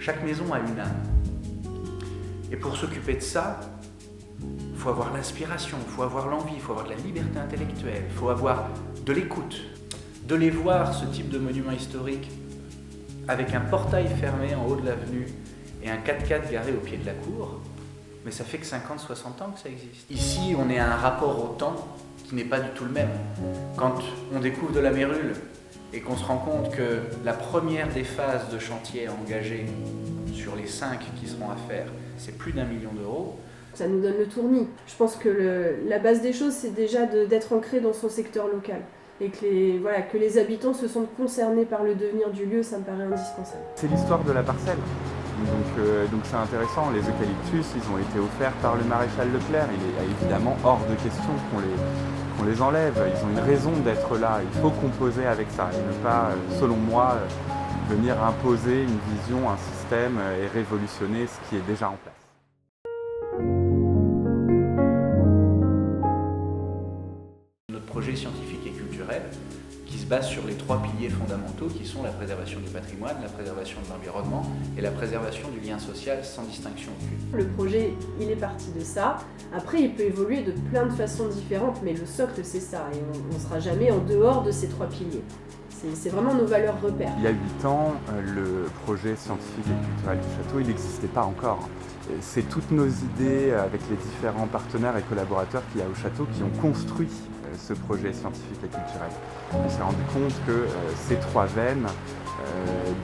Chaque maison a une âme. Et pour s'occuper de ça, il faut avoir l'inspiration, il faut avoir l'envie, il faut avoir de la liberté intellectuelle, il faut avoir de l'écoute. De les voir, ce type de monument historique, avec un portail fermé en haut de l'avenue et un 4x4 garé au pied de la cour, mais ça fait que 50-60 ans que ça existe. Ici, on est à un rapport au temps qui n'est pas du tout le même. Quand on découvre de la Mérule et qu'on se rend compte que la première des phases de chantier engagées sur les 5 qui seront à faire, c'est plus d'1 million d'euros. Ça nous donne le tournis. Je pense que la base des choses, c'est déjà d'être ancré dans son secteur local. Et que les habitants se sentent concernés par le devenir du lieu, ça me paraît indispensable. C'est l'histoire de la parcelle. Donc c'est intéressant, les eucalyptus, ils ont été offerts par le maréchal Leclerc. Il est évidemment hors de question qu'on les enlève. Ils ont une raison d'être là. Il faut composer avec ça et ne pas, selon moi, venir imposer une vision, un système et révolutionner ce qui est déjà en place. Notre projet scientifique et culturel, qui se base sur les 3 piliers fondamentaux qui sont la préservation du patrimoine, la préservation de l'environnement et la préservation du lien social sans distinction aucune. Le projet, il est parti de ça. Après, il peut évoluer de plein de façons différentes, mais le socle, c'est ça. Et on ne sera jamais en dehors de ces 3 piliers. C'est vraiment nos valeurs repères. Il y a 8 ans, le projet scientifique et culturel du château, il n'existait pas encore. C'est toutes nos idées avec les différents partenaires et collaborateurs qu'il y a au château qui ont construit ce projet scientifique et culturel. On s'est rendu compte que ces 3 veines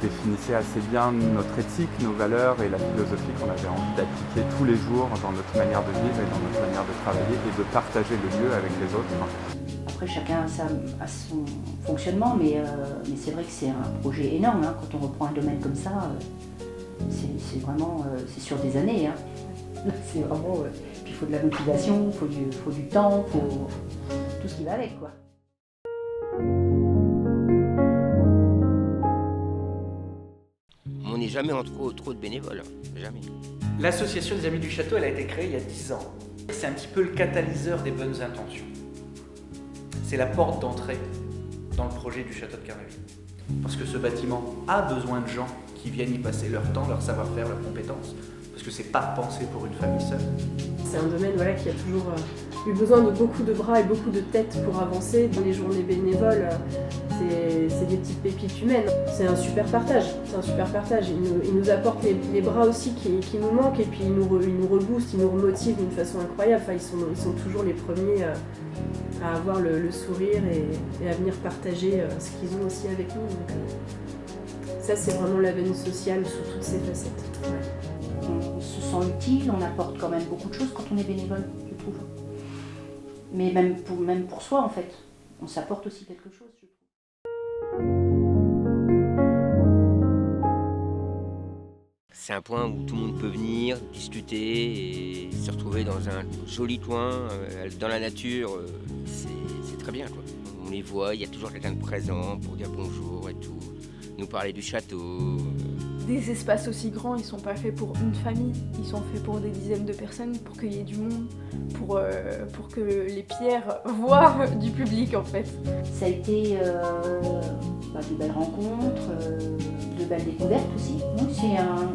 définissaient assez bien notre éthique, nos valeurs et la philosophie qu'on avait envie d'appliquer tous les jours dans notre manière de vivre et dans notre manière de travailler et de partager le lieu avec les autres. Après, chacun a son fonctionnement, mais c'est vrai que c'est un projet énorme. Hein. Quand on reprend un domaine comme ça, c'est vraiment c'est sur des années. Hein. C'est vraiment. Puis il faut de la motivation, il faut du temps, il faut tout ce qui va avec, quoi. On n'est jamais en trop de bénévoles, jamais. L'association des Amis du Château, elle a été créée il y a 10 ans. C'est un petit peu le catalyseur des bonnes intentions. C'est la porte d'entrée dans le projet du château de Carnaville. Parce que ce bâtiment a besoin de gens qui viennent y passer leur temps, leur savoir-faire, leurs compétences. Parce que c'est pas pensé pour une famille seule. C'est un domaine qui a toujours eu besoin de beaucoup de bras et beaucoup de têtes pour avancer. Dans les journées bénévoles, c'est des petites pépites humaines. C'est un super partage. Il nous apporte les bras aussi qui nous manquent et puis il nous reboostent, il nous remotivent d'une façon incroyable. Enfin, ils sont toujours les premiers à avoir le sourire et à venir partager ce qu'ils ont aussi avec nous. Donc, ça, c'est vraiment la veine sociale sous toutes ses facettes. Ouais. On se sent utile, on apporte quand même beaucoup de choses quand on est bénévole, je trouve. Mais même pour soi, en fait, on s'apporte aussi quelque chose, je trouve. C'est un point où tout le monde peut venir, discuter et se retrouver dans un joli coin, dans la nature. C'est très bien, quoi. On les voit, il y a toujours quelqu'un de présent pour dire bonjour et tout, nous parler du château. Des espaces aussi grands, ils sont pas faits pour une famille, ils sont faits pour des dizaines de personnes, pour qu'il y ait du monde, pour que les pierres voient du public en fait. Ça a été de belles rencontres, de belles découvertes aussi. Donc c'est un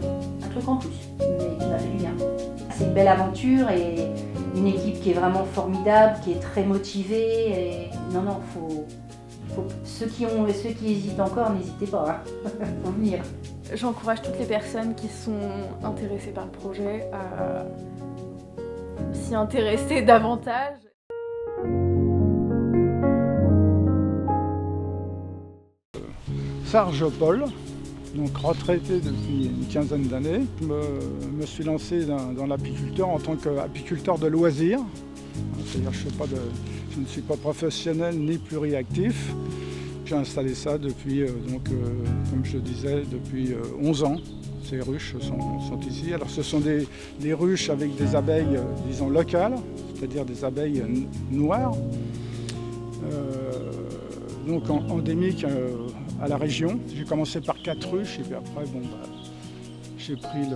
truc en plus, mais qui m'a fait du bien. C'est une belle aventure et une équipe qui est vraiment formidable, qui est très motivée. Et... Non, faut ceux qui hésitent encore, n'hésitez pas, hein. Faut venir. J'encourage toutes les personnes qui sont intéressées par le projet à s'y intéresser davantage. Sarge Paul, donc retraité depuis une quinzaine d'années. Je me suis lancé dans l'apiculture en tant qu'apiculteur de loisirs. C'est-à-dire que je ne suis pas professionnel ni pluriactif. J'ai installé ça depuis, comme je disais, depuis 11 ans. Ces ruches sont ici. Alors ce sont des ruches avec des abeilles, disons, locales, c'est-à-dire des abeilles noires, donc endémiques à la région. J'ai commencé par 4 ruches et puis après, j'ai pris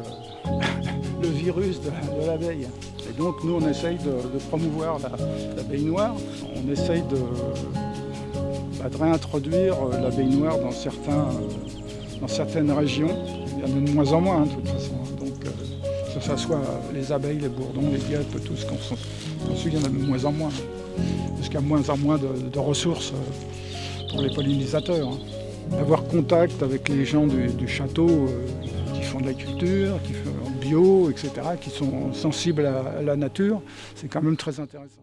le virus de l'abeille. Et donc nous, on essaye de promouvoir l'abeille noire. On essaye de réintroduire l'abeille noire dans certains Dans certaines régions, il y en a de moins en moins, de toute façon. Donc, que ce soit les abeilles, les bourdons, les guêpes, tout ce qu'on suit, il y en a de moins en moins. Parce qu'il y a de moins en moins de ressources pour les pollinisateurs. D'avoir contact avec les gens du château qui font de la culture, qui font bio, etc., qui sont sensibles à la nature, c'est quand même très intéressant.